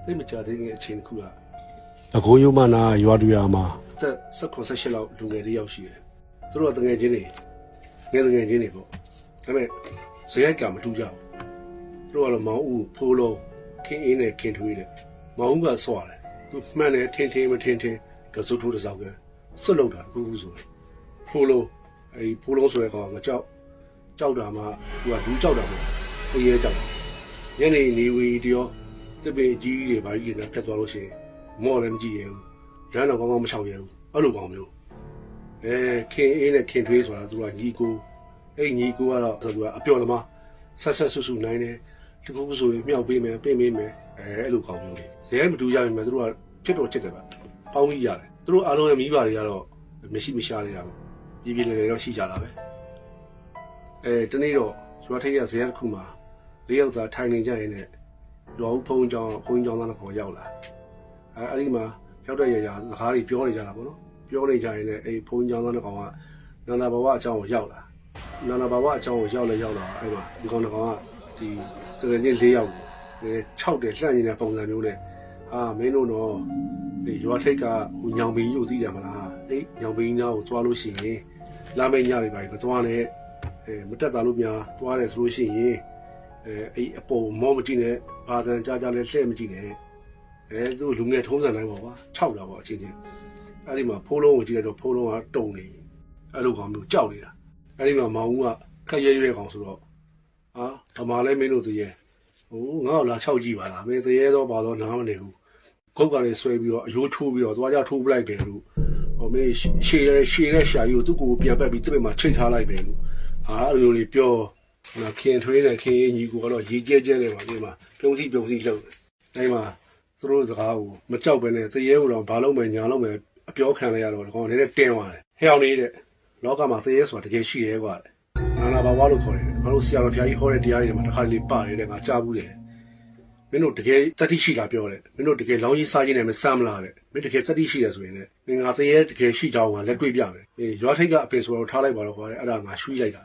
စိတ်မကြသေးခင်အချိန်တစ်ခုက အကိုယုံမနာရွာတူရမှာ အသက်18လောက်လူငယ်လေးယောက်ရှိတယ်သူတို့ကတငယ်ချင်းတွေငယ်ငယ်ချင်းတွေပေါ့ဒါပေမဲ့ဇယိုက်ကမတူကြဘူးသူတို့ကတော့မောင်ဦးဖိုးလုံးခင်းအင်းနဲ့ခင်းထွေးတယ်မောင်ဦးကဆွာတယ်သူမှန်တယ်ထင်းထင်းမထင်းထင်းတစိုးထိုးတစောက်ကစွတ်လောက်တာကူကူဆိုဖိုးလုံးဖိုးလုံးဆိုတဲ့ကောင်ကကြောက်တာမှသူကလူကြောက်တာမဟုတ်ဘူးရဲကြောက်ညနေနေဝီတရောစစ်ပင်ကြီးတွေဘာကြီးတွေနဲ့ဖက်သွားလို့ရှိရင်မော်လည်းမကြည့်ရဘူးရန်တော့ကောင်းကောင်းမချောင်ရဘူးအဲ့လိုကောင်မျိုးခင်အေးနဲ့ခင်ထွေးဆိုတာသူကညီကိုညီကိုကတော့သူကအပျော်သမားဆက်ဆူနိုင်တယ်ဒီကူဆိုရင်မြောက်ပေးမယ်ပြင်ပေးမယ်အဲ့လိုကောင်မျိုးလေးဇဲမတူရရင်သူတို့ကချစ်တော့ချစ်တယ်ဗျပေါင်းပြီးရတယ်သူတို့အားလုံးရဲ့မိဘတွေကတော့မရှိမရှားနေရပါဘူးပြည်ပြည်လည်းတော့ရှိကြတာပဲတနေ့တော့ရွာထိပ်ရဇဲတစ်ခုမှာ၄ယောက်သားထိုင်နေကြရင်လည်းရွာဦးဖုန်းကြောင်းသားတစ်ခေါ်ရောက်လာအဲ့ဒီမှာရောက်တဲ့ရာစကားတွေပြောနေကြတာပေါ့နော်ပြောနေကြရင်လည်းဖုန်းကြောင်းသားတစ်ကောင်ကနာနာဘဝအကြောင်းကိုရောက်လာနာနာဘဝအကြောင်းကိုရောက်လာအဲ့မှာဒီကောင်တစ်ကောင်ကဒီစကင်း၄ယောက်6တယ်လှန့်နေတဲ့ပုံစံမျိုးနဲ့မင်းတို့တော့ရွာထိပ်ကဟိုညောင်ပင်ကြီးကိုသိတယ်မလားညောင်ပင်ကြီးနားကိုသွားလို့ရှိရင်လာမယ့်ညတွေပါမသွားနဲ့မတက်တာလို့များသွားတယ်ဆိုလို့ရှိရင်အပေါ်မောမကြည့်နဲ့ဘာသာကြားလဲလှဲ့မကြည့်နဲ့သူလူငယ်ထုံးစံတိုင်းပေါ့ကွာ6တာပေါ့အချင်းချင်းအဲ့ဒီမှာဖိုးလုံးကိုကြည့်လိုက်တော့ဖိုးလုံးကတုံနေပြီအဲ့လိုကောင်မျိုးကြောက်နေတာအဲ့ဒီမှာမောင်ဦးကခက်ရဲကောင်ဆိုတော့ဗမာလဲမင်းတို့တည်းရဲ့ငါ့ကိုလာ6ကြည့်ပါလားမင်းတည်းရဲတော့ပါတော့နားမနေဘူးခုတ်ကလေးဆွဲပြီးတော့အယိုးထိုးပြီးတော့သွားကြထိုးပလိုက်တယ်လို့မင်းရှည်တဲ့ရှာကြီးကိုသူ့ကိုပြန်ပတ်ပြီးတစ်ပင်မှာချိတ်ထားလိုက်ပဲလို့အဲ့လိုလေးပြောခင်ထွေးနဲ့ခင်ညီကိုကတော့ရေကျဲနေပါဒီမှာပြုံးစီလှုပ်တယ်အဲ့မှာသူတို့စကားကိုမကြောက်ပဲနဲ့တရေကိုတော့ဘာလို့မယ်ညာလို့မယ်အပြောခံလိုက်ရတော့ဒီကောင်လည်းတင်းသွားတယ်ဟဲ့အောင်နေတဲ့လောကမှာတရေဆိုတာတကယ်ရှိရဲကွာနာနာဘာဝလို့ခေါ်တယ်ငါတို့ဆရာတော်ဘုရားကြီးဟောတဲ့တရားတွေမှာတစ်ခါလေးပါတယ်တဲ့ငါကြားဘူးတယ်မင်းတို့တကယ်တတိရှိတာပြောတယ်မင်းတို့တကယ်လောင်းကြီးစားခြင်းနဲ့မစမ်းမလားတဲ့မင်းတကယ်တတိရှိတယ်ဆိုရင်လည်းမင်းငါတရေတကယ်ရှိကြောင်းကလက်တွေ့ပြမယ်ရွာထိတ်ကအဖေဆိုတော့ထားလိုက်ပါတော့ကွာအဲ့ဒါငါရွှေ့လိုက်တာ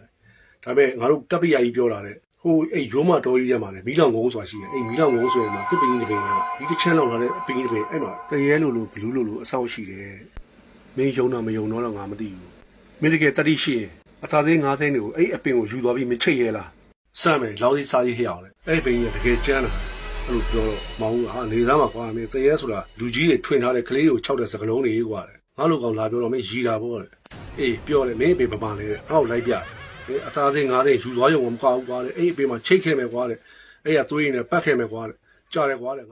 ဒါပေမဲ့ငါတို့တပ်ပိယာကြီးပြောတာတဲ့ဟိုရိုးမတော်ကြီးထဲမှာလည်းမီးလောင်ငုံဆိုတာရှိတယ်မီးလောင်ငုံဆိုရင်မှတစ်ပင်းတစ်ပင်းဒီတစ်ချမ်းလောက်လာတဲ့အပင်းတစ်ပင်းအဲ့မှာတရေလိုဘလူးလိုအဆောက်ရှိတယ်မင်းယုံတော့မယုံတော့ငါမသိဘူးမင်းတကယ်တတိရှိရင်အသာသေး9သိန်းတွေကိုအပင်ကိုယူသွားပြီးမချိတ်ရဲလားစမ်းမယ်လောင်းစီစားကြီးဟဲ့အောင်လေအဲ့ပင်ကြီးတကယ်ကျန်းလာအဲ့လိုပြောတော့မောင်ကနေသားမှာကွာမင်းတရေဆိုတာလူကြီးတွေထွင်ထားတဲ့ကလေးတွေကို6တဲ့စကလုံးတွေကွာငါလိုကောင်လာပြောတော့မင်းရီတာပေါ့တဲ့ပြောတယ်မင်းအပင်ပမာလေးတဲ့ငါ့ကိုလိုက်ပြအသားသေး9သိန်းယူသွားရုံမကောက်ဘူးကွာတဲ့အဲ့အပင်မှာချိတ်ခဲ့မယ်ကွာတဲ့အဲ့ကသွေးရင်းနဲ့ပတ်ခဲ့မယ်ကွာတဲ့ကြားတယ်ကွာတဲ့